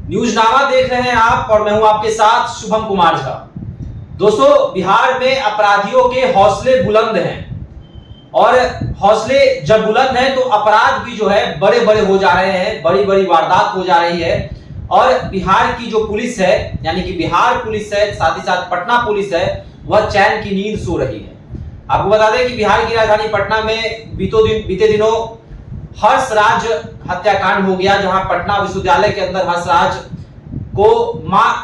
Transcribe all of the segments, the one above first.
न्यूज़नामा देख रहे हैं आप और मैं हूं आपके साथ शुभम कुमार झा। दोस्तों, बिहार में अपराधियों के हौसले बुलंद हैं और हौसले जब बुलंद हैं तो अपराध भी जो है बड़े बड़े हो जा रहे हैं, बड़ी बड़ी वारदात हो जा रही है। और बिहार की जो पुलिस है, यानी कि बिहार पुलिस है, साथ ही साथ पटना पुलिस है, वह चैन की नींद सो रही है। आपको बता दें कि बिहार की राजधानी पटना में बीते दिनों हर्षराज हत्याकांड हो गया, जहां पटना विश्वविद्यालय के अंदर हर्षराज को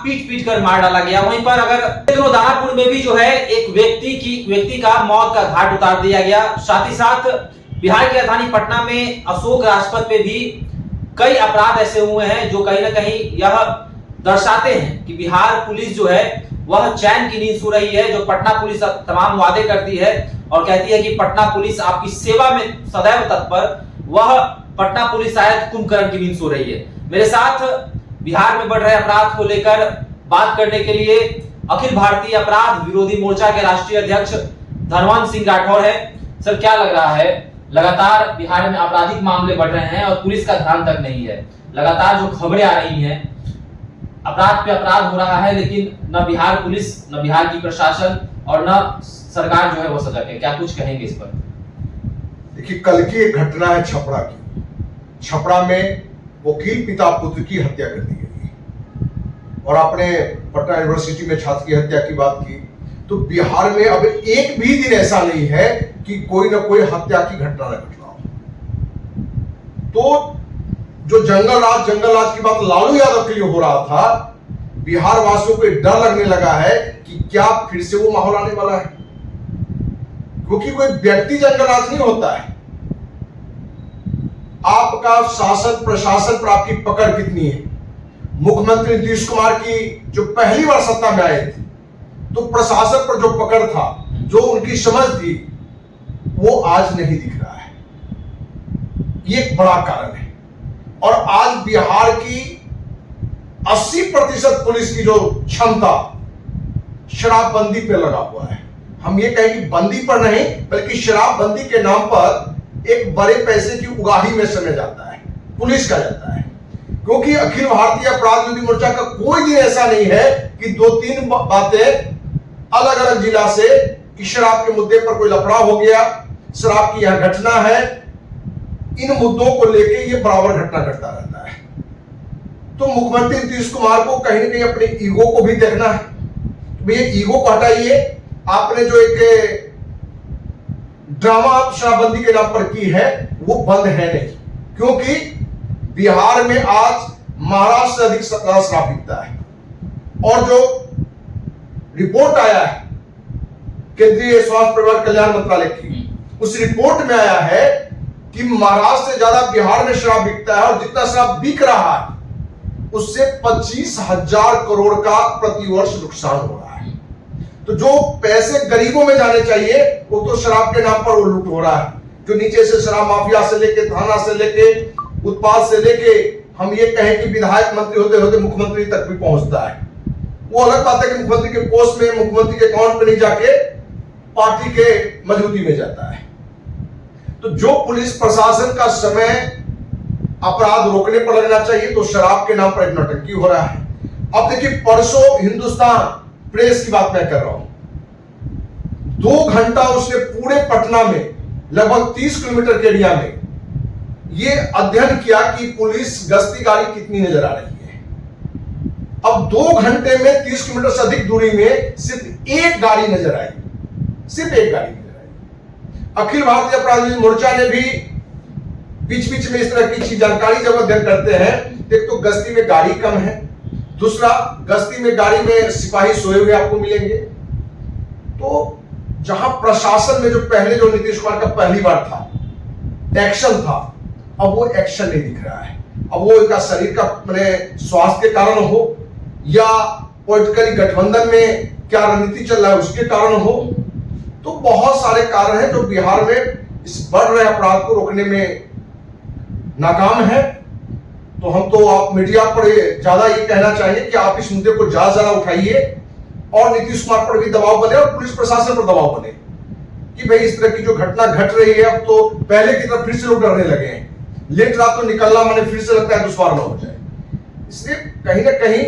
पीट कर मार डाला गया। वहीं पर अगर दानापुर में भी जो है एक व्यक्ति का मौत का घाट उतार दिया गया। साथ ही साथ बिहार की राजधानी पटना में अशोक राजपथ पे भी कई अपराध ऐसे हुए हैं जो कहीं ना कहीं यह दर्शाते हैं कि बिहार पुलिस जो है वह चैन की नींद सो रही है। जो पटना पुलिस तमाम वादे करती है और कहती है कि पटना पुलिस आपकी सेवा में सदैव तत्पर, वह पटना पुलिस शायद कुंभकर्ण की नींद सो रही है। मेरे साथ बिहार में बढ़ रहे अपराध को लेकर बात करने के लिए अखिल भारतीय अपराध विरोधी मोर्चा के राष्ट्रीय अध्यक्ष धनवंत सिंह राठौर है। सर, क्या लग रहा है, लगातार बिहार में आपराधिक मामले बढ़ रहे हैं और पुलिस का ध्यान तक नहीं है। लगातार जो खबरें आ रही हैं, अपराध पे अपराध हो रहा है, लेकिन न बिहार पुलिस, न बिहार की प्रशासन और न सरकार जो है वो सजग है। क्या कुछ कहेंगे इस पर? देखिए, कल की एक घटना है छपरा की। छपरा में वकील पिता पुत्र की हत्या कर दी गई और आपने पटना यूनिवर्सिटी में छात्र की हत्या की बात की, तो बिहार में अब एक भी दिन ऐसा नहीं है कि कोई ना कोई हत्या की घटना न घट रहा हो। तो जो जंगल राज की बात लालू यादव के लिए हो रहा था, बिहार वासियों को डर लगने लगा है कि क्या फिर से वो माहौल आने वाला है, क्योंकि कोई व्यक्ति जंगल राज नहीं होता है। आपका शासन प्रशासन पर आपकी पकड़ कितनी है। मुख्यमंत्री नीतीश कुमार की जो पहली बार सत्ता में आए थे, तो प्रशासन पर जो पकड़ था, जो उनकी समझ थी, वो आज नहीं दिख रहा है। ये एक बड़ा कारण है। और आज बिहार की 80% पुलिस की जो क्षमता शराबबंदी पे लगा हुआ है। हम ये कहें कि बंदी पर नहीं, बल्कि शराबबंदी के नाम पर एक बड़े पैसे की उगाही में समय जाता है, पुलिस का जाता है। क्योंकि अखिल भारतीय अपराध विरोधी मोर्चा का कोई दिन ऐसा नहीं है कि 2-3 बातें अलग अलग जिला से कि शराब के मुद्दे पर कोई लफड़ा हो गया, शराब की यह घटना है, इन मुद्दों को लेके ये बराबर घटना घटता रहता है। तो मुख्यमंत्री नीतीश कुमार को कहीं ना कहीं अपने ईगो को भी देखना है। भैया, ईगो को हटाइए। आपने जो एक ड्रामा शराबबंदी के नाम पर की है, वो बंद है नहीं, क्योंकि बिहार में आज महाराष्ट्र से अधिक शराब बिकता है। और जो रिपोर्ट आया है केंद्रीय स्वास्थ्य परिवार कल्याण मंत्रालय की, उस रिपोर्ट में आया है कि महाराष्ट्र से ज्यादा बिहार में शराब बिकता है, और जितना शराब बिक रहा है उससे 25,000 करोड़ का प्रतिवर्ष नुकसान हो रहा है। तो जो पैसे गरीबों में जाने चाहिए, वो तो शराब के नाम पर वो लूट हो रहा है। जो नीचे से शराब माफिया से लेके, थाना से लेके, उत्पाद से लेके, हम ये कहें कि विधायक मंत्री होते होते मुख्यमंत्री तक भी पहुंचता है। वो अलग बात है कि मुख्यमंत्री के कोष में, मुख्यमंत्री के अकाउंट में नहीं जाके पार्टी के मजबूती में जाता है। तो जो पुलिस प्रशासन का समय अपराध रोकने पर लगना चाहिए, तो शराब के नाम पर एक नौटंकी हो रहा है। अब देखिए, परसों हिंदुस्तान प्रेस की बात मैं कर रहा हूं, 2 घंटा उसने पूरे पटना में लगभग 30 किलोमीटर के एरिया में ये अध्ययन किया कि पुलिस गश्ती गाड़ी कितनी नजर आ रही है। अब 2 घंटे में 30 किलोमीटर से अधिक दूरी में सिर्फ एक गाड़ी नजर आई, सिर्फ एक गाड़ी नजर आई। अखिल भारतीय अपराध विरोधी मोर्चा ने भी बीच बीच में इस तरह की जानकारी जब अध्ययन करते हैं, एक तो गश्ती में गाड़ी कम है, दूसरा गश्ती में गाड़ी में सिपाही सोए हुए आपको मिलेंगे। तो जहां प्रशासन में जो पहले जो नीतीश कुमार का पहली बार था एक्शन था, अब वो एक्शन नहीं दिख रहा है। अब वो इनका शरीर का स्वास्थ्य के कारण हो, या पॉलिटिकली गठबंधन में क्या रणनीति चल रहा है उसके कारण हो, तो बहुत सारे कारण हैं जो बिहार में इस बढ़ रहे अपराध को रोकने में नाकाम है। तो हम तो आप मीडिया पर ज्यादा ये कहना चाहिए कि आप इस मुद्दे को ज्यादा उठाइए और नीतीश कुमार पर भी दबाव बने और पुलिस प्रशासन पर दबाव बने कि भाई इस तरह की जो घटना घट रही है, अब तो पहले की तरह फिर से लोग डरने लगे हैं। लेट रात को निकलना मैंने फिर से लगता है दुश्वार न हो जाए। इसलिए कहीं ना कहीं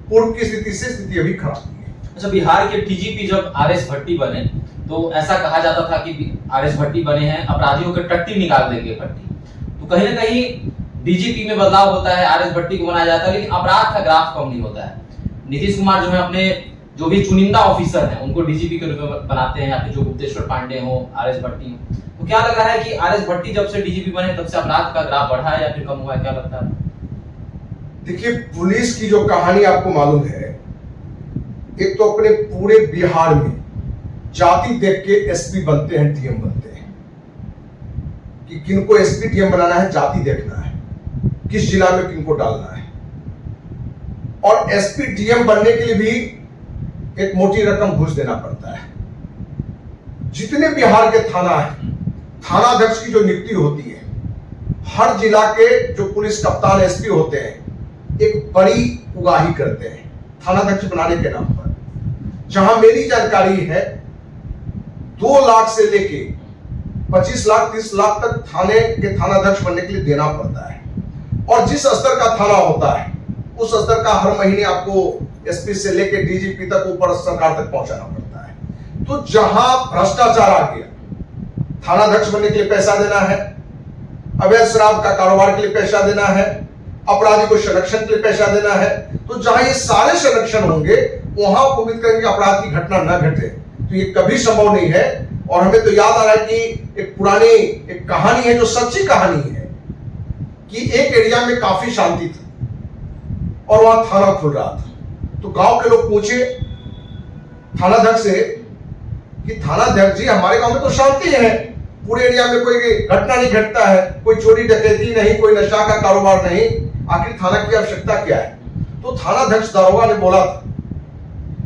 पूर्व की स्थिति से स्थिति अभी खराब है। अच्छा, बिहार के डीजीपी जब आरएस भट्टी बने तो ऐसा कहा जाता था कि आरएस भट्टी बने हैं, अपराधियों के टट्टी निकाल देंगे भट्टी। तो कहीं ना कहीं डीजीपी में बदलाव होता है, आरएस भट्टी को बनाया जाता है, लेकिन अपराध का ग्राफ कम नहीं होता है। नीतीश कुमार जो है अपने जो भी चुनिंदा ऑफिसर हैं उनको डीजीपी के रूप में बनाते हैं, या फिर जो गुप्तेश्वर पांडे हो, आरएस भट्टी हो। तो क्या लग रहा है कि आरएस भट्टी जब से डीजीपी बने तब से अपराध का ग्राफ बढ़ा है या फिर कम हुआ है, क्या लगता है? देखिए, पुलिस की जो कहानी आपको मालूम है, एक तो अपने पूरे बिहार में जाति देख के एसपी बनते हैं, डीएम बनते हैं, कि किनको एसपी डीएम बनाना है, जाति देखना है, किस जिला में किनको डालना है। और एसपी डीएम बनने के लिए भी एक मोटी रकम घूस देना पड़ता है। जितने बिहार के थाना है, थानाध्यक्ष की जो नियुक्ति होती है, हर जिला के जो पुलिस कप्तान एसपी होते हैं एक बड़ी उगाही करते हैं थानाध्यक्ष बनाने के नाम पर। जहां मेरी जानकारी है 2 लाख से लेके 25 लाख 30 लाख तक थाने के थानाध्यक्ष बनने के लिए देना पड़ता है। और जिस स्तर का थाना होता है उस स्तर का हर महीने आपको एसपी से लेके डीजीपी तक ऊपर सरकार तक पहुंचाना पड़ता है। तो जहां भ्रष्टाचार आ गया, थानाध्यक्ष बनने के लिए पैसा देना है, अवैध शराब का कारोबार के लिए पैसा देना है, अपराधी को संरक्षण के लिए पैसा देना है, तो जहां ये सारे संरक्षण होंगे वहां उम्मीद करेंगे अपराध की घटना न घटे। तो ये कभी संभव नहीं है। और हमें तो याद आ रहा है कि एक पुरानी एक कहानी है जो सच्ची कहानी है, कि एक एरिया में काफी शांति थी और वहां थाना खुल रहा था। तो गांव के लोग पूछे थानाध्यक्ष से कि थानाध्यक्ष जी, हमारे गांव में तो शांति है, पूरे एरिया में कोई घटना नहीं घटता है, कोई चोरी डकैती नहीं, कोई नशा का कारोबार नहीं, आखिर थाना की आवश्यकता क्या है? तो थानाध्यक्ष दारोगा ने बोला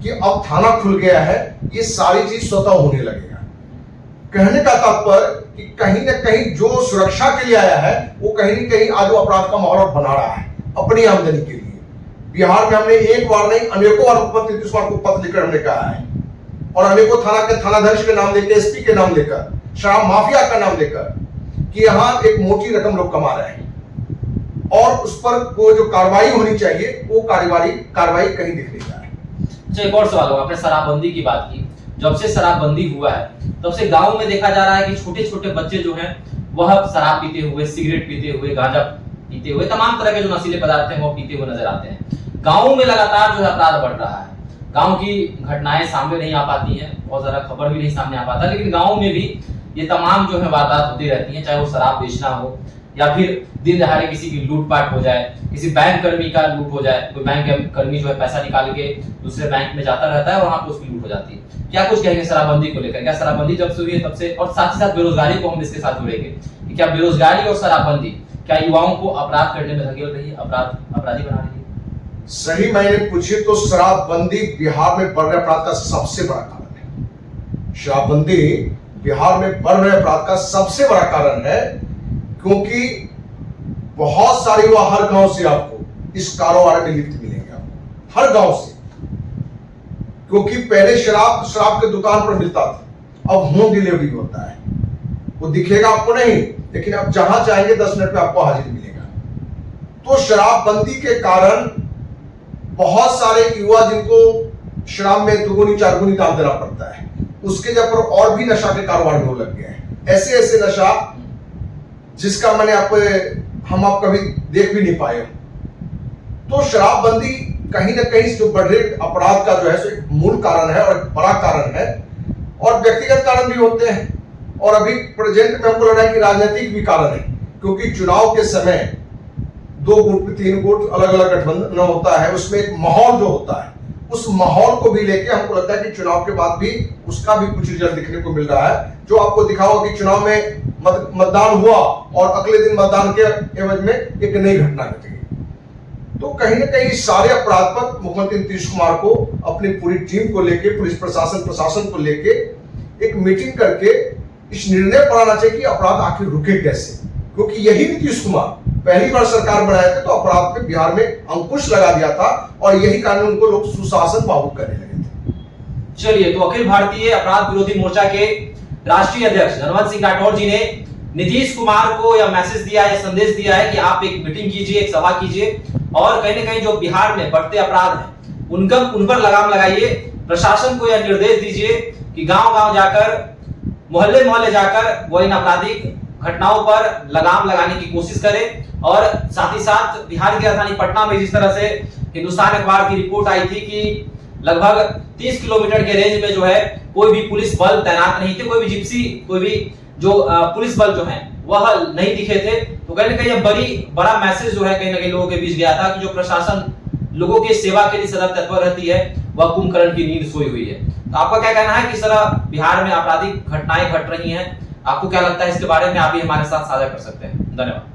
कि अब थाना खुल गया है, ये सारी चीज स्वतः होने लगेगा। कहने का तात्पर्य कि कहीं ना कहीं जो सुरक्षा के लिए आया है वो कहीं ना कहीं आज वो अपराध का माहौल बना रहा है अपनी आमदनी के लिए। बिहार में हमने एक बार नहीं अनेकों बार मुख्यमंत्री नीतीश कुमार को पत्र लिखकर हमने कहा है, और अनेकों थाना के थानाध्यक्ष के नाम लेकर, एसपी के नाम लेकर, शराब माफिया का नाम लेकर, कि यहाँ एक मोटी रकम लोग कमा रहे हैं और उस पर कोई जो कार्रवाई होनी चाहिए वो कार्रवाई कहीं दिख नहीं रहा है। अच्छा, एक और सवाल होगा, आपने शराबबंदी की बात की। जब से शराबबंदी हुआ है तब से गांव में देखा जा रहा है कि छोटे छोटे बच्चे जो हैं वह शराब पीते हुए, सिगरेट पीते हुए, गांजा पीते हुए, तमाम तरह के जो नशीले पदार्थ हैं वो पीते हुए नजर आते हैं। गांव में लगातार जो है अपराध बढ़ रहा है। गांव की घटनाएं सामने नहीं आ पाती हैं, बहुत ज्यादा खबर भी नहीं सामने आ पाता, लेकिन गांव में भी ये तमाम जो है वारदात होती रहती हैं, चाहे वो शराब बेचना हो या फिर दिन दहाड़े किसी की लूटपाट हो जाए, किसी बैंक कर्मी का लूट हो जाए, कोई बैंक कर्मी जो है पैसा निकाल के दूसरे बैंक में जाता रहता है और वहां पे उसकी लूट हो जाती है। क्या कुछ कहेंगे शराबबंदी को लेकर? क्या शराबबंदी जब से हुई है तब से, और साथ ही साथ बेरोजगारी को हम इसके साथ जोड़ेंगे कि क्या बेरोजगारी और शराबबंदी क्या युवाओं को अपराध करने में धकेल रही है, अपराधी बना रही है? सही मायने पूछिए तो शराबबंदी बिहार में बढ़ रहे अपराध का सबसे बड़ा कारण है। शराबबंदी बिहार में बढ़ रहे अपराध का सबसे बड़ा कारण है, क्योंकि बहुत सारे युवा हर गांव से आपको इस कारोबार में लिप्त मिलेंगे, आपको हर गांव से। क्योंकि पहले शराब के दुकान पर मिलता था, अब होम डिलीवरी होता है, वो दिखेगा आपको नहीं, लेकिन आप जहां चाहेंगे 10 मिनट में आपको हाजिर मिलेगा। तो शराबबंदी के कारण बहुत सारे युवा जिनको शराब में दुगुनी चारगुनी दाम देना पड़ता है, उसके जगह पर और भी नशा के कारोबार में लग गए हैं। ऐसे ऐसे नशा जिसका हम आप कभी देख भी नहीं पाए। तो शराबबंदी कहीं ना कहीं जो बढ़ रहे अपराध का जो है एक मूल कारण है और एक बड़ा कारण है, और व्यक्तिगत कारण भी होते हैं, और अभी प्रेजेंट में हमको लग रहा है कि राजनीतिक भी कारण है, क्योंकि चुनाव के समय 2 गुट 3 गुट अलग अलग गठबंधन होता है, उसमें एक माहौल जो होता है, उस माहौल को भी लेके हमको लगता है कि चुनाव के बाद भी उसका भी कुछ रिजल्ट दिखने को मिल रहा है, जो आपको दिखा होगा कि चुनाव में मतदान हुआ और अगले दिन मतदान के एवज में एक नई घटना घटी। तो कहीं ना कहीं सारे अपराध पर मुख्यमंत्री नीतीश कुमार को अपनी पूरी टीम को लेके, पुलिस प्रशासन को लेके एक मीटिंग करके इस निर्णय पर आना चाहिए कि अपराध आखिर रुके कैसे, क्योंकि यही नीतीश कुमार पहली बार सरकार बनाए थे तो अपराध पे बिहार में अंकुश लगा दिया था, और यही कारण उनको लोग सुशासन भावुक करने लगे थे। चलिए, तो अखिल भारतीय अपराध विरोधी मोर्चा के राष्ट्रीय अध्यक्ष धनवंत सिंह राठौर जी ने नीतीश कुमार को यह मैसेज दिया है, संदेश दिया है कि आप एक मीटिंग कीजिए, एक सभा कीजिए और कहीं ना कहीं जो बिहार में बढ़ते अपराध हैं उन पर लगाम लगाइए। प्रशासन को यह निर्देश दीजिए कि गांव-गांव जाकर, मोहल्ले-मोहल्ले जाकर वो इन आपराधिक घटनाओं पर लगाम लगाने की कोशिश करे। और साथ ही साथ बिहार की राजधानी पटना में जिस तरह से हिंदुस्तान अखबार की रिपोर्ट आई थी कि लगभग 30 किलोमीटर के रेंज में जो है कोई भी पुलिस बल तैनात नहीं थे, कोई भी जिप्सी, कोई भी जो पुलिस बल जो है वह नहीं दिखे थे। तो कहीं ना कहीं बड़ा मैसेज जो है कहीं ना कहीं लोगों के बीच गया था कि जो प्रशासन लोगों की सेवा के लिए सदैव तत्पर रहती है वह कुंभकर्ण की नींद सोई हुई है। तो आपका क्या कहना है, किस तरह बिहार में आपराधिक घटनाएं घट रही हैं? आपको क्या लगता है इसके बारे में? आप भी हमारे साथ साझा कर सकते हैं। धन्यवाद।